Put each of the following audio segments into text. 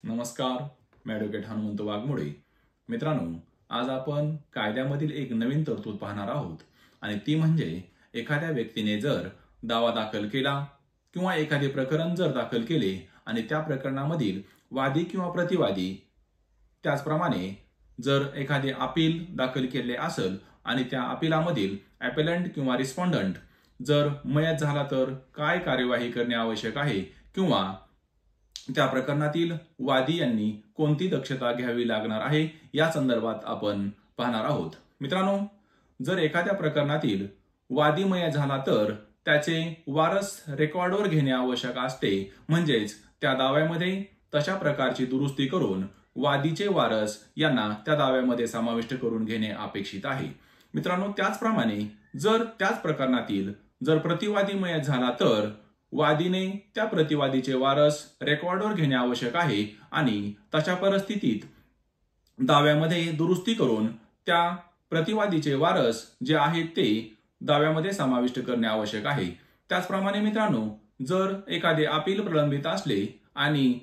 नमस्कार, मी ॲडव्होकेट हनुमंत वाघमोडे. मित्रांनो, आज आपण कायद्यामधील एक नवीन तरतूद पाहणार आहोत आणि ती म्हणजे एखाद्या व्यक्तीने जर दावा दाखल केला किंवा एखादे प्रकरण जर दाखल केले आणि त्या प्रकरणामधील वादी किंवा प्रतिवादी त्याचप्रमाणे जर एखादे अपील दाखल केले असेल आणि त्या अपिलामधील ॲपेलंट किंवा रिस्पॉन्डंट जर मयत झाला तर काय कार्यवाही करणे आवश्यक आहे किंवा त्या प्रकरणातील वादी यांनी कोणती दक्षता घ्यावी लागणार आहे या संदर्भात आपण पाहणार आहोत. मित्रांनो, जर एखाद्या प्रकरणातील वादी मयत झाला तर त्याचे वारस रेकॉर्डवर घेणे आवश्यक असते. म्हणजेच त्या दाव्यामध्ये तशा प्रकारची दुरुस्ती करून वादीचे वारस यांना त्या दाव्यामध्ये समाविष्ट करून घेणे अपेक्षित आहे. मित्रांनो, त्याचप्रमाणे जर त्याच प्रकरणातील जर प्रतिवादी मयत झाला तर वादीने त्या प्रतिवादीचे वारस रेकॉर्डवर घेणे आवश्यक आहे आणि तशा परिस्थितीत दाव्यामध्ये दुरुस्ती करून त्या प्रतिवादीचे वारस जे आहेत ते दाव्यामध्ये समाविष्ट करणे आवश्यक आहे. त्याचप्रमाणे मित्रांनो, जर एखादे अपील प्रलंबित असले आणि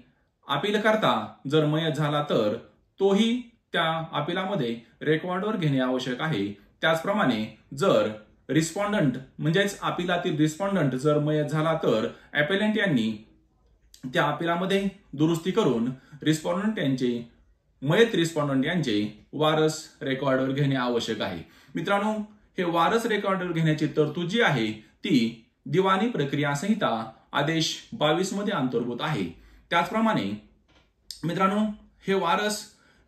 अपीलकर्ता जर मयत झाला तर तोही त्या अपिलामध्ये रेकॉर्डवर घेणे आवश्यक आहे. त्याचप्रमाणे जर रिस्पॉन्डंट म्हणजेच अपिलातील रिस्पॉन्डंट जर मयत झाला तर ॲपेलंट यांनी त्या अपिलामध्ये दुरुस्ती करून मयत रिस्पॉन्डंट यांचे वारस रेकॉर्डवर घेणे आवश्यक आहे. मित्रांनो, हे वारस रेकॉर्डवर घेण्याची तरतूद जी आहे ती दिवाणी प्रक्रिया संहिता आदेश 22 मध्ये अंतर्भूत आहे. त्याचप्रमाणे मित्रांनो, हे वारस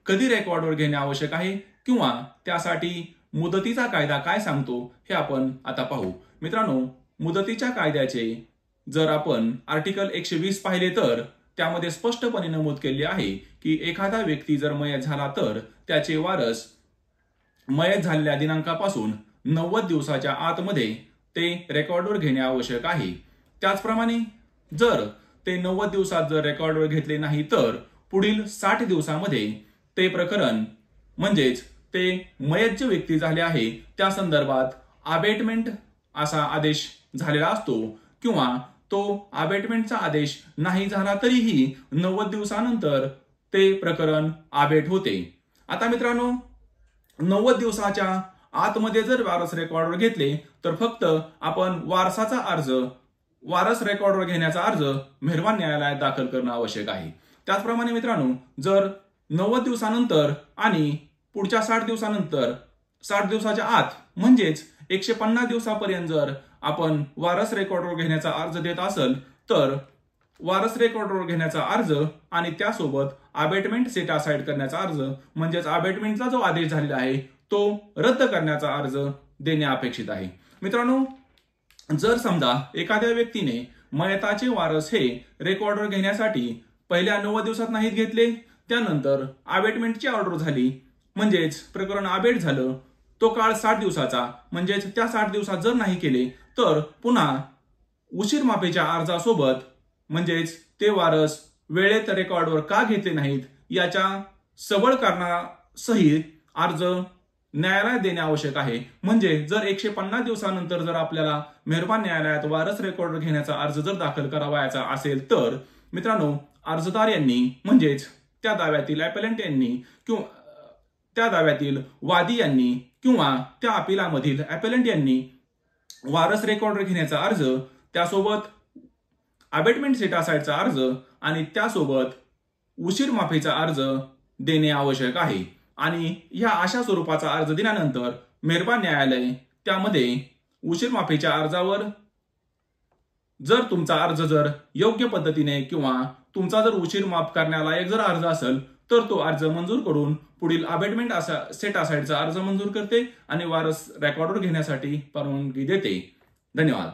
कधी रेकॉर्डवर घेणे आवश्यक आहे किंवा त्यासाठी मुदतीचा कायदा काय सांगतो हे आपण आता पाहू. मित्रांनो, मुदतीच्या कायद्याचे जर आपण आर्टिकल 120 पाहिले तर त्यामध्ये स्पष्टपणे नमूद केले आहे की एखादा व्यक्ती जर मयत झाला तर त्याचे वारस मयत झालेल्या दिनांकापासून 90 दिवसाच्या आतमध्ये ते रेकॉर्डवर घेणे आवश्यक आहे. त्याचप्रमाणे जर ते 90 दिवसात जर रेकॉर्डवर घेतले नाही तर पुढील 60 दिवसामध्ये ते प्रकरण म्हणजेच ते मयत जे व्यक्ती झाले आहे त्या संदर्भात अबेटमेंट असा आदेश झालेला असतो किंवा तो अबेटमेंटचा आदेश नाही झाला तरीही 90 दिवसानंतर ते प्रकरण अबेट होते. आता मित्रांनो, 90 दिवसाच्या आतमध्ये जर वारस रेकॉर्डवर घेतले तर फक्त आपण वारस रेकॉर्डवर घेण्याचा अर्ज मेहरबान न्यायालयात दाखल करणं आवश्यक आहे. त्याचप्रमाणे मित्रांनो, जर 90 दिवसानंतर आणि पुढच्या 60 दिवसानंतर 60 दिवसाच्या आत म्हणजेच 150 दिवसापर्यंत जर आपण वारस रेकॉर्डवर घेण्याचा अर्ज देत असेल तर वारस रेकॉर्डवर घेण्याचा अर्ज आणि त्यासोबत अबेटमेंट सेट असाइड करण्याचा अर्ज म्हणजेच अबेटमेंटचा जो आदेश झालेला आहे तो रद्द करण्याचा अर्ज देणे अपेक्षित आहे. मित्रांनो, जर समजा एखाद्या व्यक्तीने मयताचे वारस हे रेकॉर्डवर घेण्यासाठी पहिल्या 90 दिवसात नाहीत घेतले, त्यानंतर अबेटमेंटची ऑर्डर झाली म्हणजेच प्रकरण अबेट झालं, तो काळ 60 दिवसाचा म्हणजेच त्या 60 दिवसात जर नाही केले तर पुन्हा उशीर माफीच्या अर्जासोबत म्हणजेच ते वारस वेळेत रेकॉर्डवर का घेतले नाहीत याच्या सबळ कारणासहित अर्ज न्यायालयात देणे आवश्यक आहे. म्हणजे जर 150 दिवसानंतर जर आपल्याला मेहरबान न्यायालयात वारस रेकॉर्डवर घेण्याचा अर्ज जर दाखल करावयाचा असेल तर मित्रांनो, अर्जदार यांनी म्हणजेच त्या दाव्यातील ॲपेलंट यांनी किंवा त्या दाव्यातील वादी यांनी किंवा त्या अपिलामधील ॲपेलंट यांनी वारस रेकॉर्डवर घेण्याचा अर्ज, त्यासोबत अबेटमेंट सेट असाइडचा अर्ज आणि त्यासोबत उशीर माफीचा अर्ज देणे आवश्यक आहे. आणि या अशा स्वरूपाचा अर्ज दिल्यानंतर मेहरबान न्यायालय त्यामध्ये उशीर माफीच्या अर्जावर जर तुमचा अर्ज जर योग्य पद्धतीने किंवा तुमचा जर उशीर माफ करण्यालायक जर अर्ज असेल तर तो अर्ज मंजूर करून पुढील अबेटमेंट सेट असाइडचा अर्ज मंजूर करते आणि वारस रेकॉर्डवर घेण्यासाठी परवानगी देते. धन्यवाद.